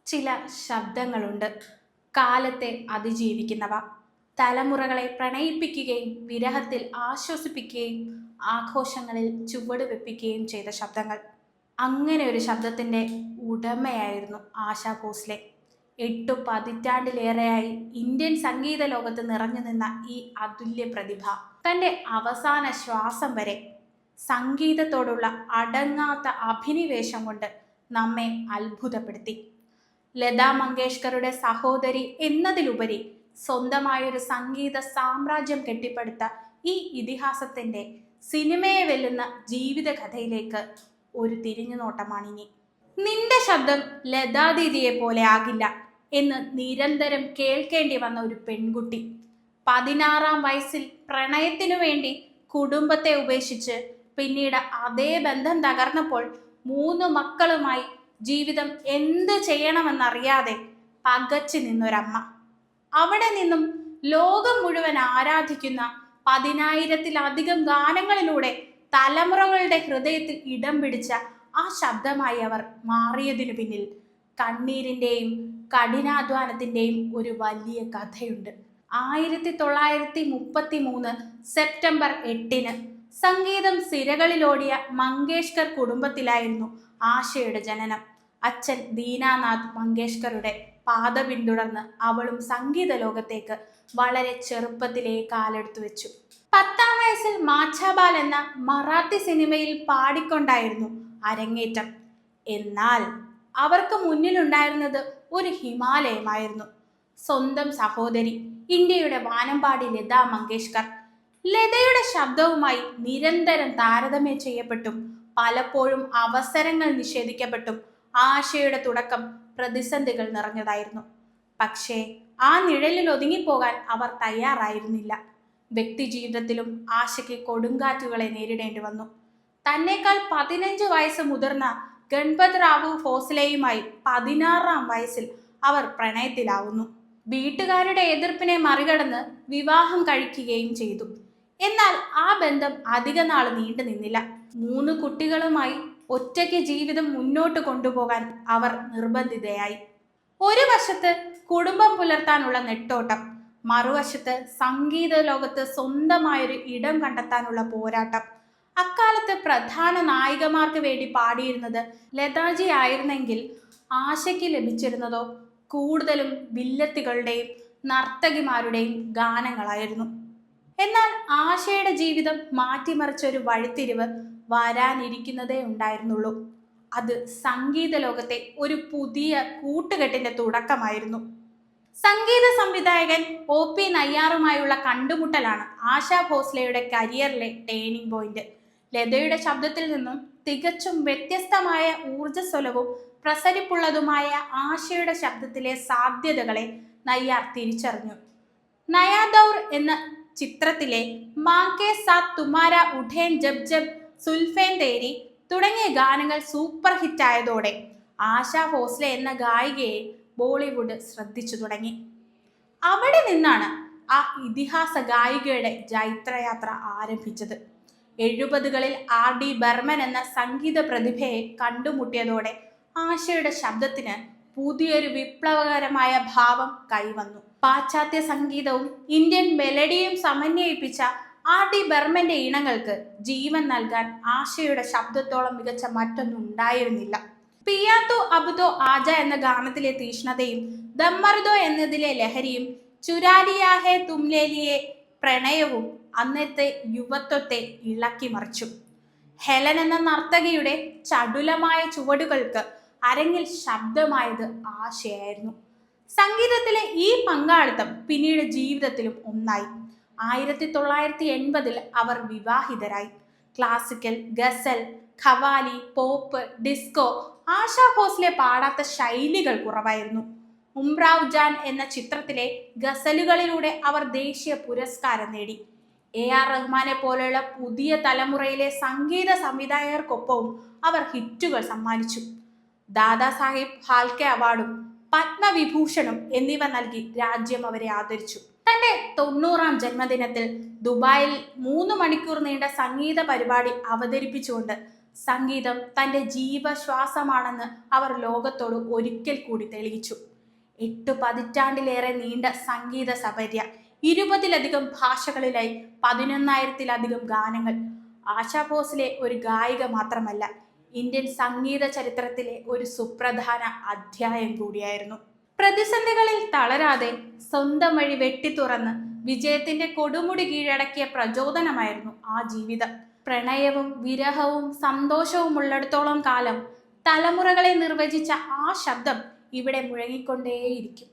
ചില ശബ്ദങ്ങളുണ്ട്, കാലത്തെ അതിജീവിക്കുന്നവ. തലമുറകളെ പ്രണയിപ്പിക്കുകയും വിരഹത്തിൽ ആശ്വസിപ്പിക്കുകയും ആഘോഷങ്ങളിൽ ചുവട് വെപ്പിക്കുകയും ചെയ്ത ശബ്ദങ്ങൾ. അങ്ങനെ ഒരു ശബ്ദത്തിൻ്റെ ഉടമയായിരുന്നു ആശാ ഭോസ്ലെ. 8 പതിറ്റാണ്ടിലേറെയായി ഇന്ത്യൻ സംഗീത ലോകത്ത് നിറഞ്ഞു നിന്ന ഈ അതുല്യ പ്രതിഭ തൻ്റെ അവസാന ശ്വാസം വരെ സംഗീതത്തോടുള്ള അടങ്ങാത്ത അഭിനിവേശം കൊണ്ട് നമ്മെ അത്ഭുതപ്പെടുത്തി. ലതാ മങ്കേഷ്കറുടെ സഹോദരി എന്നതിലുപരി സ്വന്തമായൊരു സംഗീത സാമ്രാജ്യം കെട്ടിപ്പടുത്ത ഈ ഇതിഹാസത്തിൻ്റെ സിനിമയെ വെല്ലുന്ന ജീവിതകഥയിലേക്ക് ഒരു തിരിഞ്ഞുനോട്ടമാണിനി. നിന്റെ ശബ്ദം ലതാദീദിയെ പോലെ ആകില്ല എന്ന് നിരന്തരം കേൾക്കേണ്ടി വന്ന ഒരു പെൺകുട്ടി 16-ാം വയസ്സിൽ പ്രണയത്തിനു വേണ്ടി കുടുംബത്തെ ഉപേക്ഷിച്ച് പിന്നീട് അതേ ബന്ധം തകർന്നപ്പോൾ 3 മക്കളുമായി ജീവിതം എന്ത് ചെയ്യണമെന്നറിയാതെ പകച്ചു നിന്നൊരമ്മ. അവിടെ നിന്നും ലോകം മുഴുവൻ ആരാധിക്കുന്ന 10,000-ത്തിലധികം ഗാനങ്ങളിലൂടെ തലമുറകളുടെ ഹൃദയത്തിൽ ഇടം പിടിച്ച ആ ശബ്ദമായി അവർ മാറിയതിനു പിന്നിൽ കണ്ണീരിൻ്റെയും കഠിനാധ്വാനത്തിൻ്റെയും ഒരു വലിയ കഥയുണ്ട്. 1933 സെപ്റ്റംബർ 8-ന് സംഗീതം സിരകളിലോടിയ മങ്കേഷ്കർ കുടുംബത്തിലായിരുന്നു ആശയുടെ ജനനം. അച്ഛൻ ദീനാനാഥ് മങ്കേഷ്കറുടെ പാത പിന്തുടർന്ന് അവളും സംഗീത ലോകത്തേക്ക് വളരെ ചെറുപ്പത്തിലേ കാലെടുത്തു വെച്ചു. 10-ാം വയസ്സിൽ മാച്ചാബാൽ എന്ന മറാത്തി സിനിമയിൽ പാടിക്കൊണ്ടായിരുന്നു അരങ്ങേറ്റം. എന്നാൽ അവർക്ക് മുന്നിലുണ്ടായിരുന്നത് ഒരു ഹിമാലയമായിരുന്നു. സ്വന്തം സഹോദരി ഇന്ത്യയുടെ വാനമ്പാടി ലതാ മങ്കേഷ്കർ. ലതയുടെ ശബ്ദവുമായി നിരന്തരം താരതമ്യം ചെയ്യപ്പെട്ടും പലപ്പോഴും അവസരങ്ങൾ നിഷേധിക്കപ്പെട്ടും ആശയുടെ തുടക്കം പ്രതിസന്ധികൾ നിറഞ്ഞതായിരുന്നു. പക്ഷേ ആ നിഴലിൽ ഒതുങ്ങിപ്പോകാൻ അവർ തയ്യാറായിരുന്നില്ല. വ്യക്തി ജീവിതത്തിലും ആശയ്ക്ക് കൊടുങ്കാറ്റുകളെ നേരിടേണ്ടി വന്നു. തന്നേക്കാൾ 15 വയസ്സ് മുതിർന്ന ഗൺപത് റാവു ഭോസ്ലെയുമായി 16-ാം വയസ്സിൽ അവർ പ്രണയത്തിലാവുന്നു. വീട്ടുകാരുടെ എതിർപ്പിനെ മറികടന്ന് വിവാഹം കഴിക്കുകയും ചെയ്തു. എന്നാൽ ആ ബന്ധം അധിക നാൾ നീണ്ടു നിന്നില്ല. 3 കുട്ടികളുമായി ഒറ്റയ്ക്ക് ജീവിതം മുന്നോട്ട് കൊണ്ടുപോകാൻ അവർ നിർബന്ധിതയായി. ഒരു വശത്ത് കുടുംബം പുലർത്താനുള്ള നെട്ടോട്ടം, മറുവശത്ത് സംഗീത ലോകത്ത് സ്വന്തമായൊരു ഇടം കണ്ടെത്താനുള്ള പോരാട്ടം. അക്കാലത്ത് പ്രധാന നായികമാർക്ക് വേണ്ടി പാടിയിരുന്നത് ലതാജി ആയിരുന്നെങ്കിൽ ആശയ്ക്ക് ലഭിച്ചിരുന്നതോ കൂടുതലും വില്ലത്തികളുടെയും നർത്തകിമാരുടെയും ഗാനങ്ങളായിരുന്നു. എന്നാൽ ആശയുടെ ജീവിതം മാറ്റിമറിച്ചൊരു വഴിത്തിരിവ് വരാനിരിക്കുന്നതേ ഉണ്ടായിരുന്നുള്ളൂ. അത് സംഗീത ലോകത്തെ ഒരു പുതിയ കൂട്ടുകെട്ടിന്റെ തുടക്കമായിരുന്നു. സംഗീത സംവിധായകൻ OP നയ്യാറുമായുള്ള കണ്ടുമുട്ടലാണ് ആശാ ഭോസ്ലെയുടെ കരിയറിലെ ടേണിംഗ് പോയിന്റ്. ലതയുടെ ശബ്ദത്തിൽ നിന്നും തികച്ചും വ്യത്യസ്തമായ ഊർജ്ജസ്വലവും പ്രസരിപ്പുള്ളതുമായ ആശയുടെ ശബ്ദത്തിലെ സാധ്യതകളെ നയ്യാർ തിരിച്ചറിഞ്ഞു. നയാ ദൗർ എന്ന ചിത്രത്തിലെ മാങ്കെ സാത്ത് തുമാര ഉഠേൻ ജബ് ജബ് സുൽഫേൻ തേരി തുടങ്ങിയ ഗാനങ്ങൾ സൂപ്പർ ഹിറ്റായതോടെ ആശാ ഭോസ്ലെ എന്ന ഗായികയെ ബോളിവുഡ് ശ്രദ്ധിച്ചു തുടങ്ങി. അവിടെ നിന്നാണ് ആ ഇതിഹാസ ഗായികയുടെ ജൈത്രയാത്ര ആരംഭിച്ചത്. 70കളിൽ RD ബർമൻ എന്ന സംഗീത പ്രതിഭയെ കണ്ടുമുട്ടിയതോടെ ആശയുടെ ശബ്ദത്തിന് പുതിയൊരു വിപ്ലവകരമായ ഭാവം കൈവന്നു. പാശ്ചാത്യ സംഗീതവും ഇന്ത്യൻ മെലഡിയും സമന്വയിപ്പിച്ച RD ബർമന്റെ ഇണങ്ങൾക്ക് ജീവൻ നൽകാൻ ആശയുടെ ശബ്ദത്തോളം മികച്ച മറ്റൊന്നും ഉണ്ടായിരുന്നില്ല. പിയാത്തോ അബുദോ ആജ എന്ന ഗാനത്തിലെ തീഷ്ണതയും ദമ്മർദോ എന്നതിലെ ലഹരിയും ചുരാലിയാഹെ തുംലേലിയെ പ്രണയവും അന്നത്തെ യുവത്വത്തെ ഇളക്കി മറിച്ചു. ഹെലൻ എന്ന നർത്തകിയുടെ ചടുലമായ ചുവടുകൾക്ക് അരങ്ങിൽ ശബ്ദമായത് ആശയായിരുന്നു. സംഗീതത്തിലെ ഈ പങ്കാളിത്തം പിന്നീട് ജീവിതത്തിലും ഒന്നായി. 1980-ൽ അവർ വിവാഹിതരായി. ക്ലാസിക്കൽ, ഗസൽ, ഖവാലി, പോപ്പ്, ഡിസ്കോ ആശാ ഭോസ്ലെ പാടാത്ത ശൈലികൾ കുറവായിരുന്നു. ഉംറാവ് ജാൻ എന്ന ചിത്രത്തിലെ ഗസലുകളിലൂടെ അവർ ദേശീയ പുരസ്കാരം നേടി. AR റഹ്മാനെ പോലെയുള്ള പുതിയ തലമുറയിലെ സംഗീത സംവിധായകർക്കൊപ്പവും അവർ ഹിറ്റുകൾ സമ്മാനിച്ചു. ദാദാ സാഹിബ് ഫാൽക്കെ അവാർഡും പത്മവിഭൂഷണും എന്നിവ നൽകി രാജ്യം അവരെ ആദരിച്ചു. തന്റെ 90-ാം ജന്മദിനത്തിൽ ദുബായിൽ 3 മണിക്കൂർ നീണ്ട സംഗീത പരിപാടി അവതരിപ്പിച്ചുകൊണ്ട് സംഗീതം തൻ്റെ ജീവശ്വാസമാണെന്ന് അവർ ലോകത്തോട് ഒരിക്കൽ കൂടി തെളിയിച്ചു. 8 പതിറ്റാണ്ടിലേറെ നീണ്ട സംഗീത സപര്യ, 20-ലധികം ഭാഷകളിലായി 11,000-ലധികം ഗാനങ്ങൾ. ആശാ ഭോസ്ലെ ഒരു ഗായിക മാത്രമല്ല, ഇന്ത്യൻ സംഗീത ചരിത്രത്തിലെ ഒരു സുപ്രധാന അധ്യായം കൂടിയായിരുന്നു. പ്രതിസന്ധികളിൽ തളരാതെ സ്വന്തം വഴി വെട്ടിത്തുറന്ന് വിജയത്തിന്റെ കൊടുമുടി കീഴടക്കിയ പ്രചോദനമായിരുന്നു ആ ജീവിതം. പ്രണയവും വിരഹവും സന്തോഷവും ഉള്ളിടത്തോളം കാലം തലമുറകളെ നിർവചിച്ച ആ ശബ്ദം ഇവിടെ മുഴങ്ങിക്കൊണ്ടേയിരിക്കും.